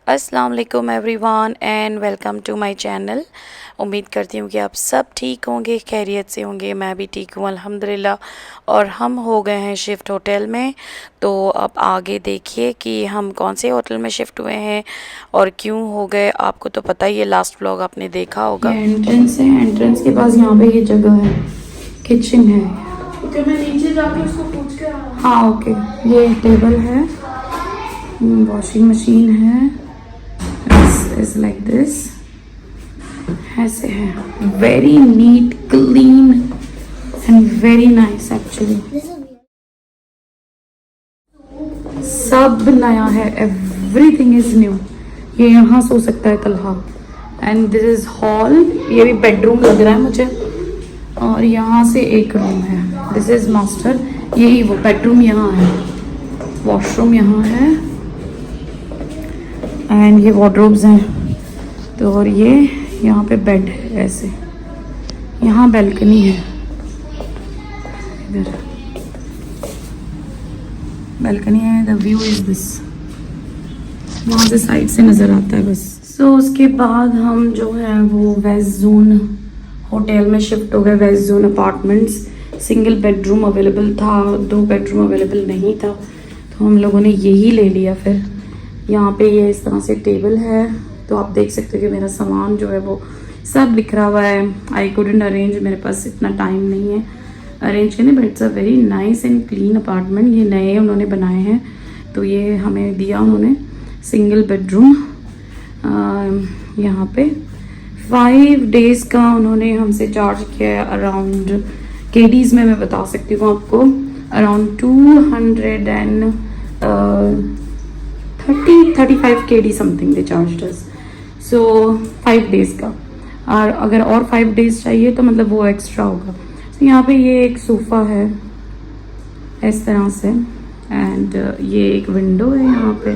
अस्सलाम वालेकुम everyone and welcome to my channel. उम्मीद करती हूँ कि आप सब ठीक होंगे, खैरियत से होंगे। मैं भी ठीक हूँ अल्हम्दुलिल्लाह। और हम हो गए हैं शिफ्ट होटल में। तो अब आगे देखिए कि हम कौन से होटल में शिफ्ट हुए हैं और क्यों हो गए। आपको तो पता ही है, लास्ट व्लॉग आपने देखा होगा। ये एंट्रेंस है, एंट्रेंस के पास यहाँ पे ये जगह है, किचन है। ओके, मैं नीचे जाके उसको पूछ के आ रहा हूँ। हाँ ओके, ये टेबल है, वॉशिंग मशीन है, इज लाइक दिस, ऐसे है। Very neat, clean and very nice actually. सब नया है, एवरीथिंग इज न्यू। ये यहाँ सो सकता है Talha. And this is hall, ये भी बेडरूम लग रहा है मुझे। और यहाँ से एक रूम है, दिस इज मास्टर। यही वो बेडरूम यहाँ है, वॉशरूम यहाँ है एंड ये वार्डरोब्स हैं। तो और ये यहाँ पे बेड है ऐसे। यहाँ बैल्कनी है, इधर बैल्कनी है। द व्यू इज दिस, वहाँ से साइड से नज़र आता है बस। सो उसके बाद हम जो है वो वेस्ट जोन होटल में शिफ्ट हो गए, west zone apartments. Single bedroom available था, 2 बेडरूम अवेलेबल नहीं था, तो हम लोगों ने यही ले लिया। फिर यहाँ पे ये इस तरह से टेबल है, तो आप देख सकते हो कि मेरा सामान जो है वो सब बिखरा हुआ है। आई कुडंट अरेंज, मेरे पास इतना टाइम नहीं है अरेंज करने, but it's a very nice and clean apartment. ये नए उन्होंने बनाए हैं, तो ये हमें दिया उन्होंने सिंगल बेडरूम। यहाँ पे 5 डेज़ का उन्होंने हमसे चार्ज किया है। अराउंड केडीज़ में मैं बता सकती हूँ आपको, around 235 KD something they charge us. So 5 days का, और अगर और 5 डेज़ चाहिए तो मतलब वो एक्स्ट्रा होगा। तो यहाँ पे ये एक सोफ़ा है इस तरह से, एंड ये एक विंडो है, यहाँ पे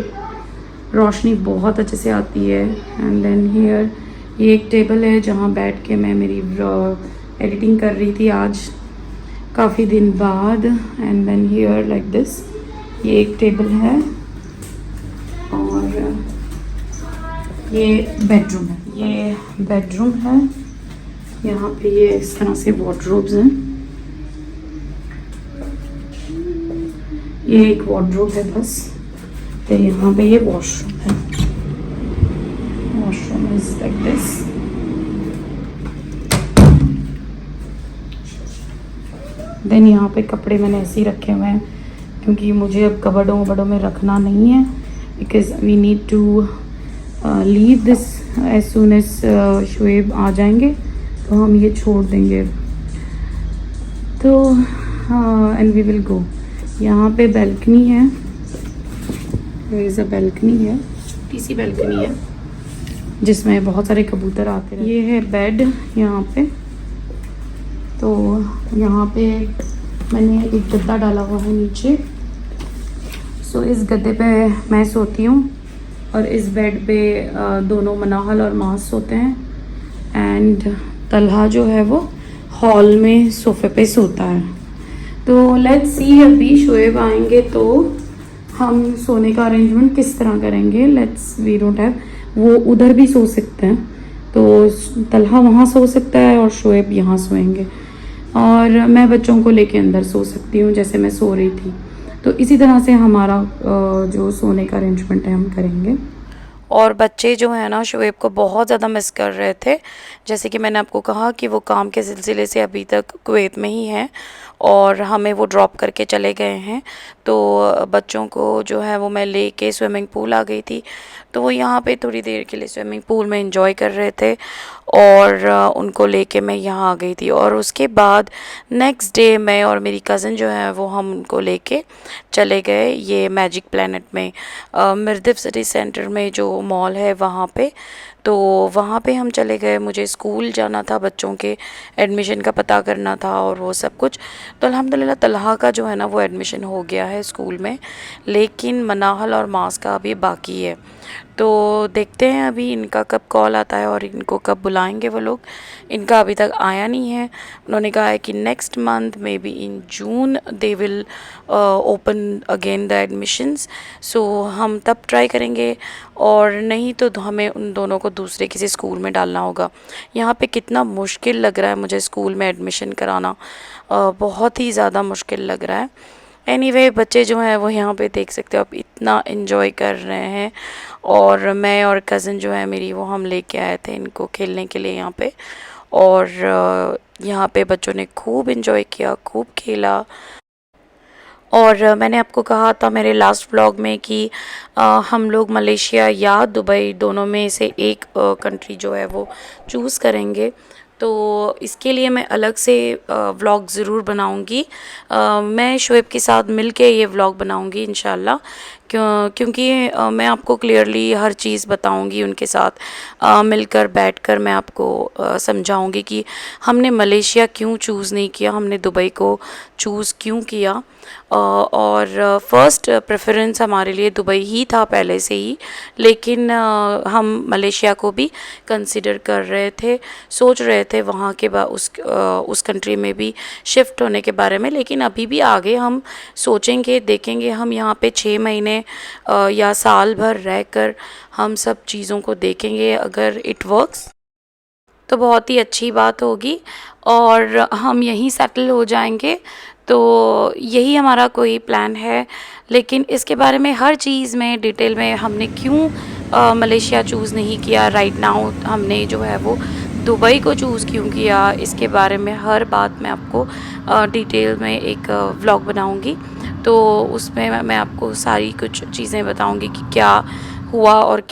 रोशनी बहुत अच्छे से आती है। एंड देन हियर ये एक टेबल है जहाँ बैठ के मैं मेरी एडिटिंग कर रही थी आज काफ़ी दिन बाद। And then here like this, ये एक टेबल है। और ये बेडरूम है, ये बेडरूम है। यहाँ पे ये इस तरह से वार्डरोब्स हैं। ये एक वार्डरोब है बस। तो यहाँ पे ये वॉशरूम है, washroom is like this. Then यहाँ पे कपड़े मैंने ऐसे ही रखे हुए हैं, क्योंकि मुझे अब कबर्डों वबर्डों में रखना नहीं है, because we need to leave this as soon as Shoaib आ जाएंगे तो हम ये छोड़ देंगे। तो एंड वी विल गो। यहाँ पे बैल्कनी है, बैल्कनी है, छोटी सी बैल्कनी है जिसमें बहुत सारे कबूतर आते हैं। ये है बेड यहाँ पे। तो यहाँ पे मैंने एक गद्दा डाला हुआ है नीचे। सो इस गद्दे पे मैं सोती हूँ और इस बेड पे दोनों मनाहल और मास सोते हैं। एंड तलहा जो है वो हॉल में सोफ़े पे सोता है। तो लेट्स सी, अभी शुएब आएंगे तो हम सोने का अरेंजमेंट किस तरह करेंगे। लेट्स, वी डोंट हैव, वो उधर भी सो सकते हैं, तो तलहा वहाँ सो सकता है और शुएब यहाँ सोएंगे, और मैं बच्चों को लेके अंदर सो सकती हूँ जैसे मैं सो रही थी। तो इसी तरह से हमारा जो सोने का अरेंजमेंट है हम करेंगे। और बच्चे जो है ना शुएब को बहुत ज़्यादा मिस कर रहे थे। जैसे कि मैंने आपको कहा कि वो काम के सिलसिले से अभी तक कुवैत में ही हैं और हमें वो ड्रॉप करके चले गए हैं। तो बच्चों को जो है वो मैं लेके स्विमिंग पूल आ गई थी, तो वो यहाँ पे थोड़ी देर के लिए स्विमिंग पूल में एंजॉय कर रहे थे और उनको लेके मैं यहाँ आ गई थी। और उसके बाद नेक्स्ट डे मैं और मेरी कज़न जो है वो हम उनको लेके चले गए ये मैजिक प्लैनेट में, मिर्दिफ सिटी सेंटर में जो मॉल है वहाँ पे। तो वहाँ पे हम चले गए, मुझे स्कूल जाना था, बच्चों के एडमिशन का पता करना था और वो सब कुछ। तो अल्हम्दुलिल्लाह तलहा का जो है ना वो एडमिशन हो गया है स्कूल में, लेकिन मनाहल और मास का अभी बाकी है। तो देखते हैं अभी इनका कब कॉल आता है और इनको कब बुलाएंगे वो लोग। इनका अभी तक आया नहीं है। उन्होंने कहा है कि next month may be in June they will open again the admissions. सो हम तब ट्राई करेंगे, और नहीं तो हमें उन दोनों को दूसरे किसी स्कूल में डालना होगा। यहाँ पे कितना मुश्किल लग रहा है मुझे स्कूल में एडमिशन कराना, बहुत ही ज़्यादा मुश्किल लग रहा है। एनीवे बच्चे जो हैं वो यहाँ पे देख सकते हो आप इतना इन्जॉय कर रहे हैं, और मैं और कज़न जो है मेरी वो हम लेके आए थे इनको खेलने के लिए यहाँ पे। और यहाँ पे बच्चों ने खूब इन्जॉय किया, खूब खेला। और मैंने आपको कहा था मेरे लास्ट व्लॉग में कि हम लोग मलेशिया या दुबई दोनों में से एक कंट्री जो है वो चूज़ करेंगे। तो इसके लिए मैं अलग से व्लॉग ज़रूर बनाऊंगी। मैं शोएब के साथ मिलके ये व्लॉग बनाऊंगी इंशाल्लाह, क्योंकि मैं आपको क्लियरली हर चीज़ बताऊंगी उनके साथ मिलकर बैठकर मैं आपको समझाऊंगी कि हमने मलेशिया क्यों चूज़ नहीं किया, हमने दुबई को चूज़ क्यों किया। और फ़र्स्ट प्रेफरेंस हमारे लिए दुबई ही था पहले से ही, लेकिन हम मलेशिया को भी कंसिडर कर रहे थे, सोच रहे थे वहाँ के उस कंट्री में भी शिफ्ट होने के बारे में। लेकिन अभी भी आगे हम सोचेंगे, देखेंगे। हम यहाँ पे 6 महीने या साल भर रहकर हम सब चीज़ों को देखेंगे। अगर इट वर्क्स तो बहुत ही अच्छी बात होगी और हम यहीं सेटल हो जाएंगे। तो यही हमारा कोई प्लान है। लेकिन इसके बारे में हर चीज़ में डिटेल में हमने क्यों मलेशिया चूज़ नहीं किया राइट नाउ, हमने जो है वो दुबई को चूज़ क्यों किया, इसके बारे में हर बात मैं आपको डिटेल में एक व्लॉग बनाऊंगी। तो उसमें मैं आपको सारी कुछ चीज़ें बताऊंगी कि क्या हुआ और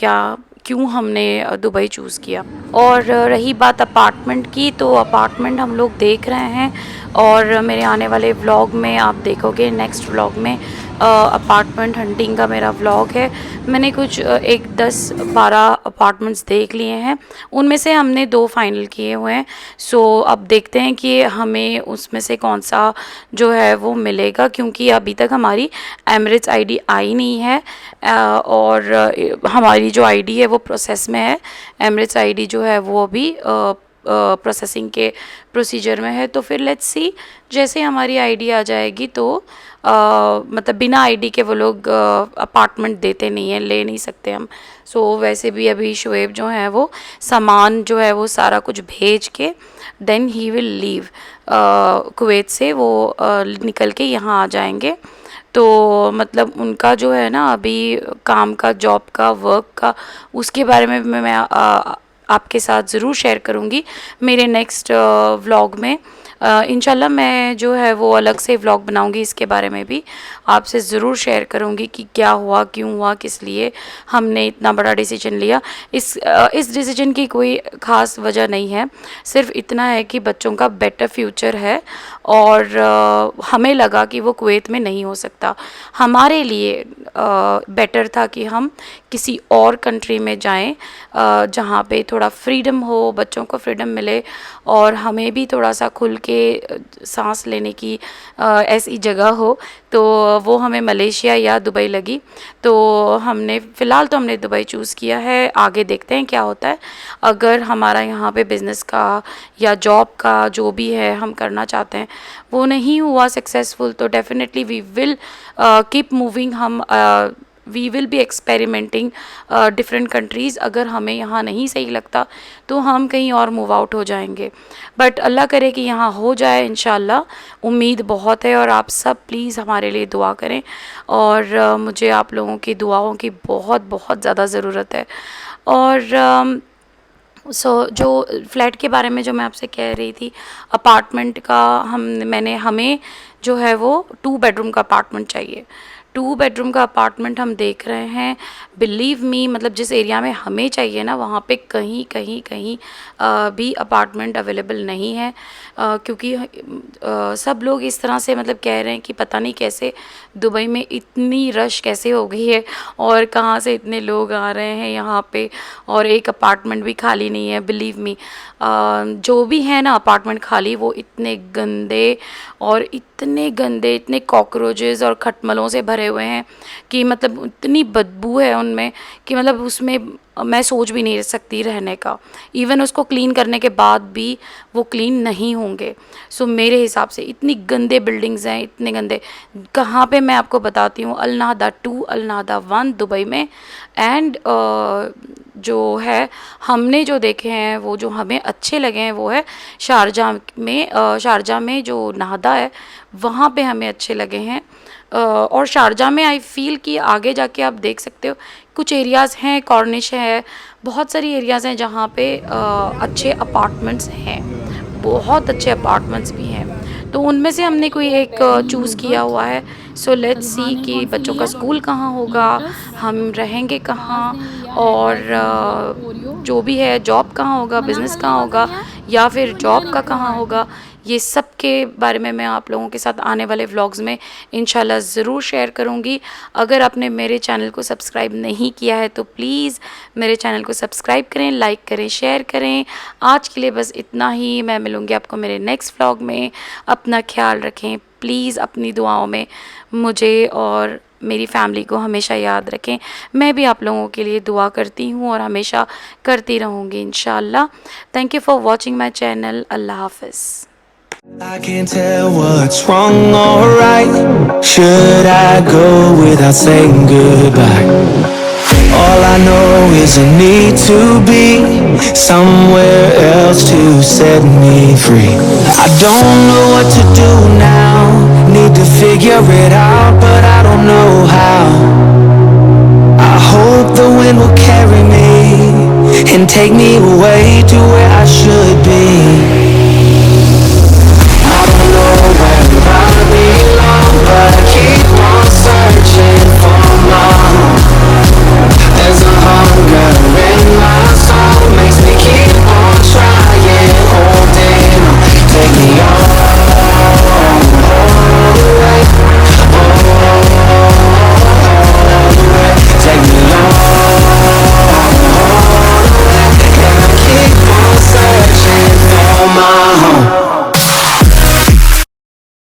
क्यों हमने दुबई चूज़ किया। और रही बात अपार्टमेंट की, तो अपार्टमेंट हम लोग देख रहे हैं और मेरे आने वाले व्लॉग में आप देखोगे, नेक्स्ट व्लॉग में अपार्टमेंट हंटिंग का मेरा व्लॉग है। मैंने कुछ 10-12 अपार्टमेंट्स देख लिए हैं, उनमें से हमने 2 फाइनल किए हुए हैं। सो अब देखते हैं कि हमें उसमें से कौन सा जो है वो मिलेगा, क्योंकि अभी तक हमारी एमिरेट्स आईडी आई नहीं है और हमारी जो आईडी है वो प्रोसेस में है। एमिरेट्स आईडी जो है वो अभी प्रोसेसिंग के प्रोसीजर में है। तो फिर लेट्स सी, जैसे हमारी आईडी आ जाएगी तो मतलब बिना आईडी के वो लोग अपार्टमेंट देते नहीं हैं, ले नहीं सकते हम। सो वैसे भी अभी शोएब जो है वो सामान जो है वो सारा कुछ भेज के then he will leave Kuwait से, वो निकल के यहाँ आ जाएंगे। तो मतलब उनका जो है ना अभी काम का, जॉब का, वर्क का, उसके बारे में मैं आपके साथ ज़रूर शेयर करूँगी मेरे नेक्स्ट व्लॉग में। इंशाल्लाह मैं जो है वो अलग से व्लॉग बनाऊंगी, इसके बारे में भी आपसे ज़रूर शेयर करूंगी कि क्या हुआ, क्यों हुआ, किस लिए हमने इतना बड़ा डिसीजन लिया। इस डिसीजन की कोई ख़ास वजह नहीं है, सिर्फ इतना है कि बच्चों का बेटर फ्यूचर है और हमें लगा कि वो कुवैत में नहीं हो सकता। हमारे लिए बेटर था कि हम किसी और कंट्री में जाएं जहाँ पे थोड़ा फ्रीडम हो, बच्चों को फ्रीडम मिले और हमें भी थोड़ा सा खुल के सांस लेने की ऐसी जगह हो। तो वो हमें मलेशिया या दुबई लगी। तो हमने फ़िलहाल तो हमने दुबई चूज़ किया है, आगे देखते हैं क्या होता है। अगर हमारा यहाँ पे बिज़नेस का या जॉब का जो भी है हम करना चाहते हैं वो नहीं हुआ सक्सेसफुल, तो definitely we will keep moving. हम we will be experimenting different countries. अगर हमें यहाँ नहीं सही लगता तो हम कहीं और मूव आउट हो जाएंगे, बट अल्लाह करे कि यहाँ हो जाए इंशाल्लाह। उम्मीद बहुत है और आप सब प्लीज़ हमारे लिए दुआ करें और मुझे आप लोगों की दुआओं की बहुत बहुत ज़्यादा ज़रूरत है। और जो फ्लैट के बारे में जो मैं आपसे कह रही थी, अपार्टमेंट का, हमें जो है वो 2 बेडरूम का अपार्टमेंट चाहिए। 2 बेडरूम का अपार्टमेंट हम देख रहे हैं। बिलीव मी, मतलब जिस एरिया में हमें चाहिए ना वहाँ पे कहीं भी अपार्टमेंट अवेलेबल नहीं है, क्योंकि सब लोग इस तरह से मतलब कह रहे हैं कि पता नहीं कैसे दुबई में इतनी रश कैसे हो गई है और कहाँ से इतने लोग आ रहे हैं यहाँ पे, और एक अपार्टमेंट भी खाली नहीं है। बिलीव मी, जो भी है ना अपार्टमेंट खाली, वो इतने गंदे, इतने कॉकरोचेस और खटमलों से भरे भरे हुए हैं कि मतलब इतनी बदबू है उनमें कि मतलब उसमें मैं सोच भी नहीं सकती रहने का। इवन उसको क्लीन करने के बाद भी वो क्लीन नहीं होंगे। सो मेरे हिसाब से इतनी गंदे बिल्डिंग्स हैं, इतने गंदे। कहाँ पे मैं आपको बताती हूँ, अल नाहदा 2, अल नाहदा 1 दुबई में। एंड जो है हमने जो देखे हैं वो जो हमें अच्छे लगे हैं वो है शारजाह में जो नाहदा है वहाँ पे हमें अच्छे लगे हैं। और शारजाह में आई फील कि आगे जाके आप देख सकते हो कुछ एरियाज़ हैं, कॉर्निश है, बहुत सारी एरियाज़ हैं जहाँ पे अच्छे अपार्टमेंट्स हैं, बहुत अच्छे अपार्टमेंट्स भी हैं। तो उनमें से हमने कोई एक चूज़ किया हुआ है। सो लेट्स सी कि बच्चों का स्कूल कहाँ होगा, हम रहेंगे कहाँ, और जो भी है जॉब कहाँ होगा, बिज़नेस कहाँ होगा, या फिर जॉब का कहाँ होगा, ये सब के बारे में मैं आप लोगों के साथ आने वाले व्लॉग्स में इंशाल्लाह ज़रूर शेयर करूँगी। अगर आपने मेरे चैनल को सब्सक्राइब नहीं किया है तो प्लीज़ मेरे चैनल को सब्सक्राइब करें, लाइक करें, शेयर करें। आज के लिए बस इतना ही। मैं मिलूँगी आपको मेरे नेक्स्ट व्लॉग में। अपना ख्याल रखें प्लीज़, अपनी दुआओं में मुझे और मेरी फैमिली को हमेशा याद रखें। मैं भी आप लोगों के लिए दुआ करती हूँ और हमेशा करती रहूँगी इंशाल्लाह। Thank you for watching my channel. अल्लाह हाफ़िज़। I can't tell what's wrong or right. Should I go without saying goodbye? All I know is I need to be somewhere else to set me free. I don't know what to do now. Need to figure it out, but I don't know how. I hope the wind will carry me and take me away to where I should be.